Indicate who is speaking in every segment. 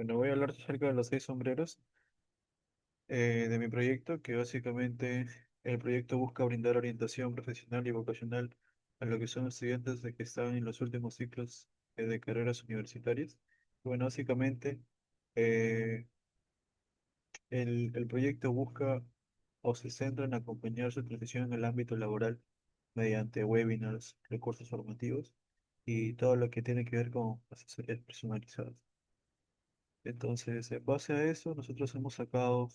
Speaker 1: Bueno, voy a hablar acerca de los seis sombreros de mi proyecto, que básicamente el proyecto busca brindar orientación profesional y vocacional a lo que son estudiantes de que están en los últimos ciclos de carreras universitarias. Bueno, básicamente eh, el proyecto busca o se centra en acompañar su transición en el ámbito laboral mediante webinars, recursos formativos y todo lo que tiene que ver con asesorías personalizadas. Entonces, en base a eso, nosotros hemos sacado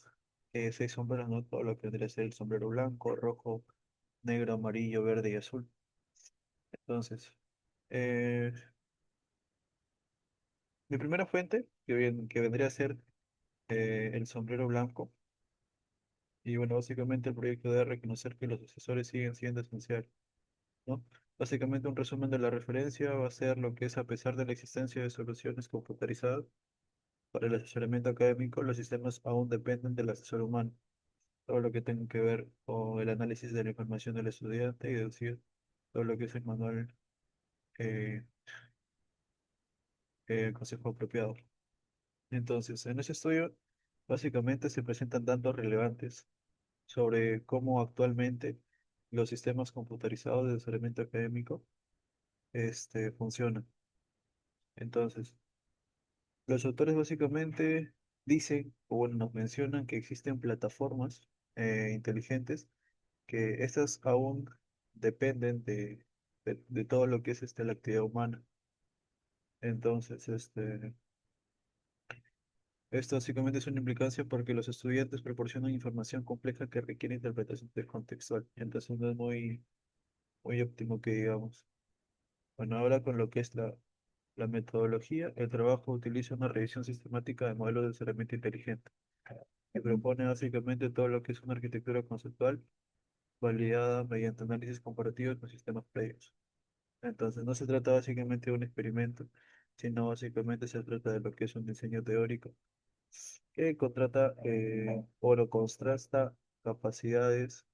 Speaker 1: seis sombreros, ¿no? Todo lo que vendría a ser el sombrero blanco, rojo, negro, amarillo, verde y azul. Entonces, eh, mi primera fuente, que vendría a ser el sombrero blanco, y bueno, básicamente el proyecto debe reconocer que los asesores siguen siendo esenciales, ¿no? Básicamente un resumen de la referencia va a ser lo que es a pesar de la existencia de soluciones computarizadas para el asesoramiento académico, los sistemas aún dependen del asesor humano. Todo lo que tenga que ver con el análisis de la información del estudiante y deducir todo lo que es el manual eh, el consejo apropiado. Entonces, en ese estudio, básicamente se presentan datos relevantes sobre cómo actualmente los sistemas computarizados de asesoramiento académico funcionan. Entonces, los autores básicamente dicen, o bueno, nos mencionan que existen plataformas inteligentes que estas aún dependen de todo lo que es la actividad humana. Entonces, esto básicamente es una implicancia porque los estudiantes proporcionan información compleja que requiere interpretación contextual. Entonces no es muy óptimo que digamos. Bueno, ahora con lo que es la metodología, el trabajo utiliza una revisión sistemática de modelos de asesoramiento inteligente, que propone básicamente todo lo que es una arquitectura conceptual validada mediante análisis comparativo con sistemas previos. Entonces, no se trata básicamente de un experimento, sino básicamente se trata de lo que es un diseño teórico que contrata o lo contrasta capacidades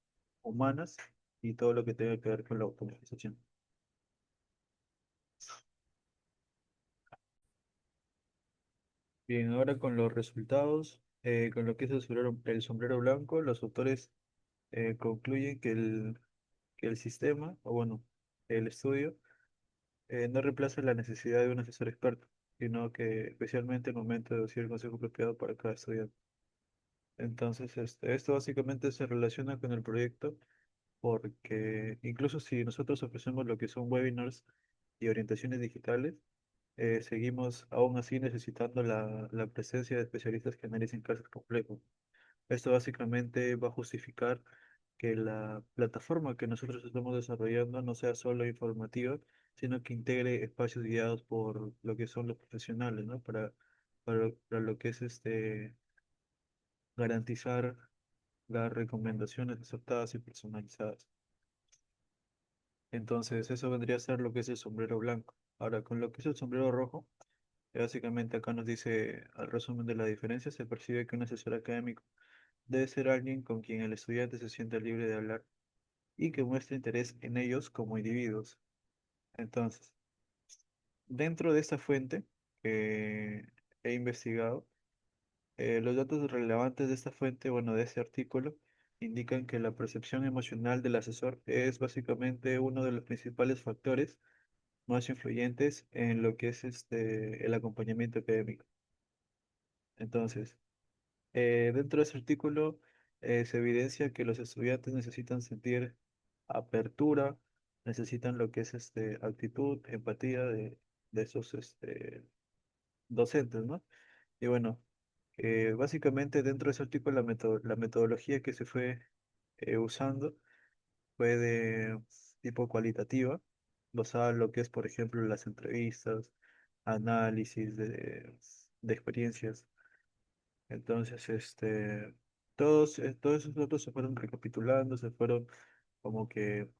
Speaker 1: humanas y todo lo que tenga que ver con la automatización. Bien, ahora con los resultados, con lo que es el sombrero blanco, los autores concluyen que el sistema, o bueno, el estudio, no reemplaza la necesidad de un asesor experto, sino que especialmente en el momento de decir el consejo apropiado para cada estudiante. Entonces, esto básicamente se relaciona con el proyecto porque incluso si nosotros ofrecemos lo que son webinars y orientaciones digitales, seguimos aún así necesitando la presencia de especialistas que analicen casos complejos. Esto básicamente va a justificar que la plataforma que nosotros estamos desarrollando no sea solo informativa, sino que integre espacios guiados por lo que son los profesionales, ¿no? Para lo que es garantizar las recomendaciones acertadas y personalizadas. Entonces, eso vendría a ser lo que es el sombrero blanco. Ahora, con lo que es el sombrero rojo, básicamente acá nos dice, al resumen de la diferencia, se percibe que un asesor académico debe ser alguien con quien el estudiante se sienta libre de hablar y que muestre interés en ellos como individuos. Entonces, dentro de esta fuente que he investigado, los datos relevantes de esta fuente, bueno, de este artículo, indican que la percepción emocional del asesor es básicamente uno de los principales factores más influyentes en lo que es el acompañamiento académico. Entonces, dentro de ese artículo se evidencia que los estudiantes necesitan sentir apertura, necesitan lo que es actitud, empatía de esos docentes, ¿no? Y bueno, básicamente dentro de ese artículo la metodología que se fue usando fue de tipo cualitativa, basada en lo que es, por ejemplo, las entrevistas, análisis de experiencias. Entonces, todos esos datos se fueron recapitulando, se fueron como que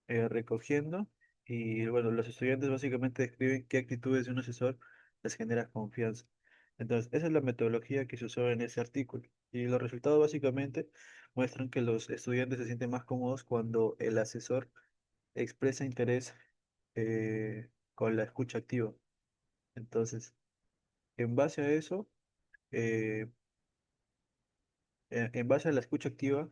Speaker 1: recogiendo y bueno, los estudiantes básicamente describen qué actitudes de un asesor les genera confianza. Entonces, esa es la metodología que se usó en ese artículo y los resultados básicamente muestran que los estudiantes se sienten más cómodos cuando el asesor expresa interés con la escucha activa. Entonces, En base a eso, eh, en base a la escucha activa,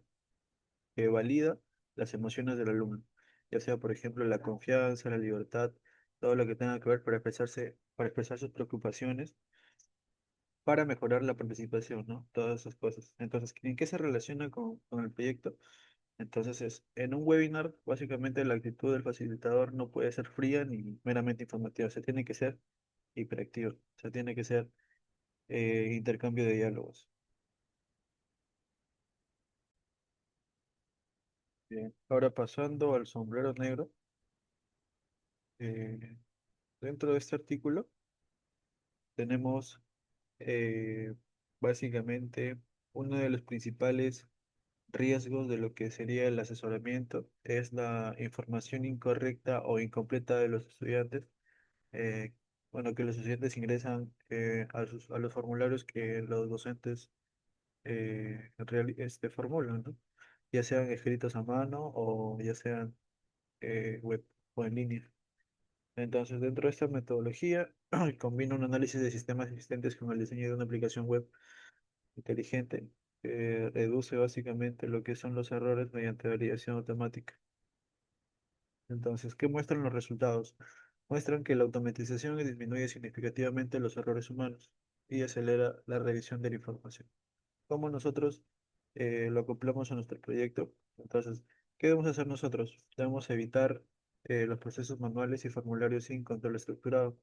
Speaker 1: que valida las emociones del alumno, ya sea, por ejemplo, la confianza, la libertad, todo lo que tenga que ver para expresarse, para expresar sus preocupaciones, para mejorar la participación, ¿no? Todas esas cosas. Entonces, ¿en qué se relaciona con el proyecto? Entonces, en un webinar, básicamente la actitud del facilitador no puede ser fría ni meramente informativa, se tiene que ser hiperactiva, se tiene que ser intercambio de diálogos. Bien, ahora pasando al sombrero negro, eh, dentro de este artículo tenemos eh, básicamente uno de los principales riesgos de lo que sería el asesoramiento es la información incorrecta o incompleta de los estudiantes. eh, bueno, que los estudiantes ingresan a los formularios que los docentes formulan, ¿no? Ya sean escritos a mano o ya sean web o en línea. Entonces, dentro de esta metodología, combina un análisis de sistemas existentes con el diseño de una aplicación web inteligente que reduce básicamente lo que son los errores mediante validación automática. Entonces, ¿qué muestran los resultados? Muestran que la automatización disminuye significativamente los errores humanos y acelera la revisión de la información. ¿Cómo nosotros lo acoplamos a nuestro proyecto? Entonces, ¿qué debemos hacer nosotros? Debemos evitar los procesos manuales y formularios sin control estructurado.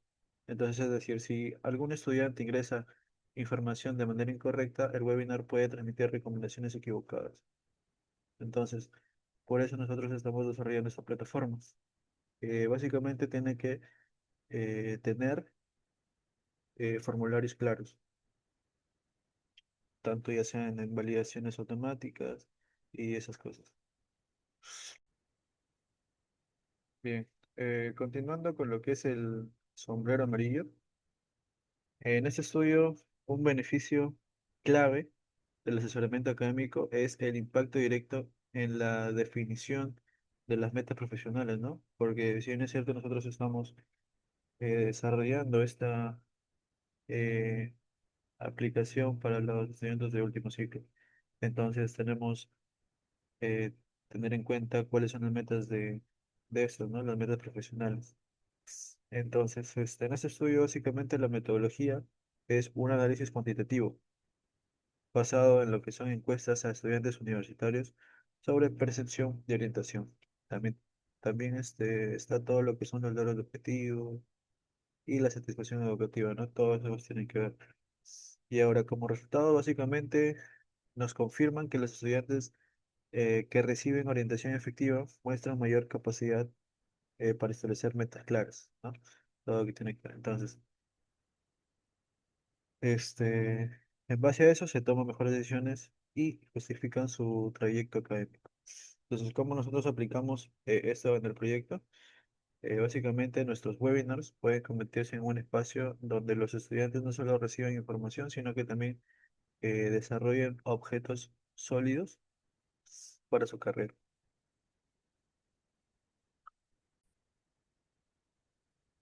Speaker 1: Entonces, es decir, si algún estudiante ingresa información de manera incorrecta, el webinar puede transmitir recomendaciones equivocadas. Entonces, por eso nosotros estamos desarrollando esta plataforma. Básicamente tiene que tener formularios claros, tanto ya sean en validaciones automáticas y esas cosas. Bien, continuando con lo que es el sombrero amarillo, en este estudio un beneficio clave del asesoramiento académico es el impacto directo en la definición de las metas profesionales, ¿no? Porque si bien es cierto, nosotros estamos desarrollando esta eh, aplicación para los estudiantes de último ciclo. Entonces tenemos eh, tener en cuenta cuáles son las metas de estos, ¿no? Las metas profesionales. Entonces, en este estudio básicamente la metodología es un análisis cuantitativo basado en lo que son encuestas a estudiantes universitarios sobre percepción y orientación. También, también está todo lo que son los logros de objetivo y la satisfacción educativa, ¿no? Todo eso tiene que ver. Y ahora, como resultado, básicamente nos confirman que los estudiantes que reciben orientación efectiva muestran mayor capacidad para establecer metas claras, ¿no? Todo lo que tiene que ver. Entonces, en base a eso se toman mejores decisiones y justifican su trayecto académico. Entonces, ¿cómo nosotros aplicamos esto en el proyecto? Básicamente, nuestros webinars pueden convertirse en un espacio donde los estudiantes no solo reciban información, sino que también desarrollen objetos sólidos para su carrera.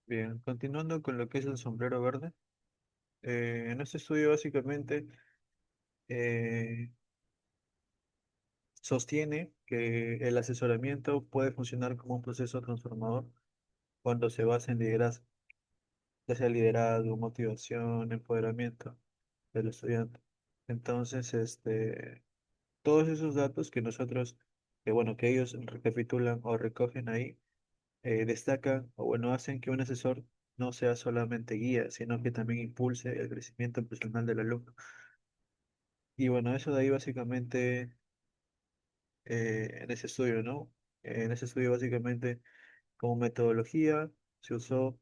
Speaker 1: Bien, continuando con lo que es el sombrero verde. En este estudio básicamente eh, sostiene que el asesoramiento puede funcionar como un proceso transformador cuando se basa en liderazgo, ya sea liderazgo, motivación, empoderamiento del estudiante. Entonces, todos esos datos que nosotros, bueno, que ellos recapitulan o recogen ahí, destacan o bueno, hacen que un asesor no sea solamente guía, sino que también impulse el crecimiento personal del alumno. Y bueno, eso de ahí básicamente en ese estudio, ¿no? En ese estudio básicamente como metodología se usó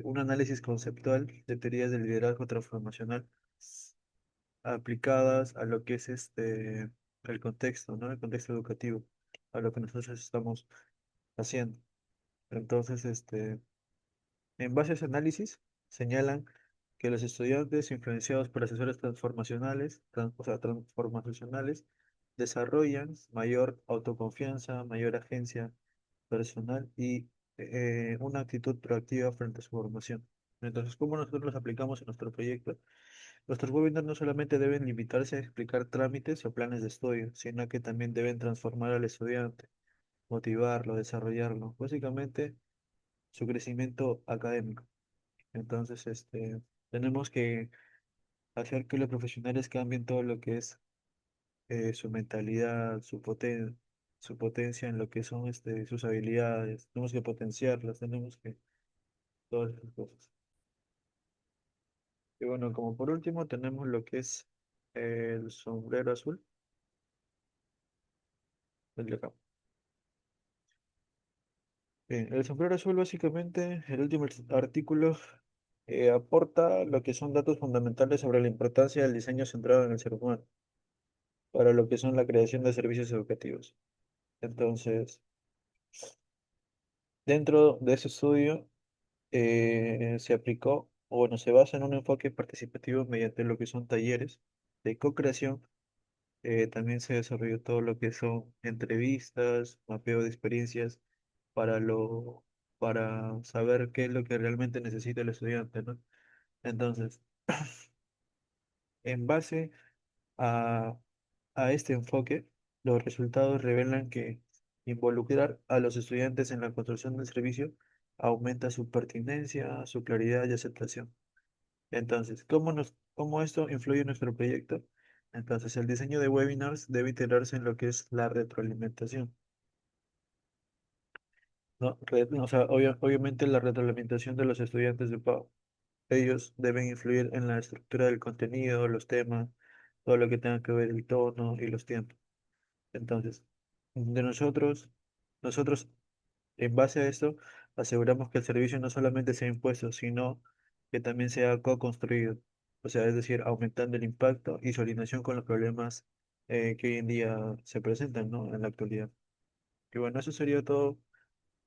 Speaker 1: un análisis conceptual de teorías del liderazgo transformacional aplicadas a lo que es el contexto, ¿no? El contexto educativo, a lo que nosotros estamos haciendo. Entonces, en base a ese análisis, señalan que los estudiantes influenciados por asesores transformacionales, o sea, transformacionales, desarrollan mayor autoconfianza, mayor agencia personal y una actitud proactiva frente a su formación. Entonces, ¿cómo nosotros los aplicamos en nuestro proyecto? Nuestros webinars no solamente deben limitarse a explicar trámites o planes de estudio, sino que también deben transformar al estudiante, motivarlo, desarrollarlo, básicamente su crecimiento académico. Entonces, tenemos que hacer que los profesionales cambien todo lo que es su mentalidad, su potencia en lo que son sus habilidades. Tenemos que potenciarlas, tenemos que todas esas cosas. Y bueno, como por último tenemos lo que es el sombrero azul, el de acá. Bien, el sombrero azul básicamente, el último artículo aporta lo que son datos fundamentales sobre la importancia del diseño centrado en el ser humano para lo que son la creación de servicios educativos. Entonces, dentro de ese estudio se aplicó, o bueno, se basa en un enfoque participativo mediante lo que son talleres de co-creación. También se desarrolló todo lo que son entrevistas, mapeo de experiencias para para saber qué es lo que realmente necesita el estudiante, ¿no? Entonces, en base a, a este enfoque, los resultados revelan que involucrar a los estudiantes en la construcción del servicio aumenta su pertinencia, su claridad y aceptación. Entonces, ¿cómo esto influye en nuestro proyecto? Entonces, el diseño de webinars debe integrarse en lo que es la retroalimentación, ¿no? O sea, obviamente la retroalimentación de los estudiantes de pago. Ellos deben influir en la estructura del contenido, los temas, todo lo que tenga que ver el tono y los tiempos. Entonces, de nosotros, en base a esto, aseguramos que el servicio no solamente sea impuesto, sino que también sea co-construido. O sea, es decir, aumentando el impacto y su alineación con los problemas que hoy en día se presentan, ¿no? En la actualidad. Y bueno, eso sería todo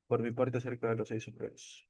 Speaker 1: por mi parte acerca de los seis sombreros.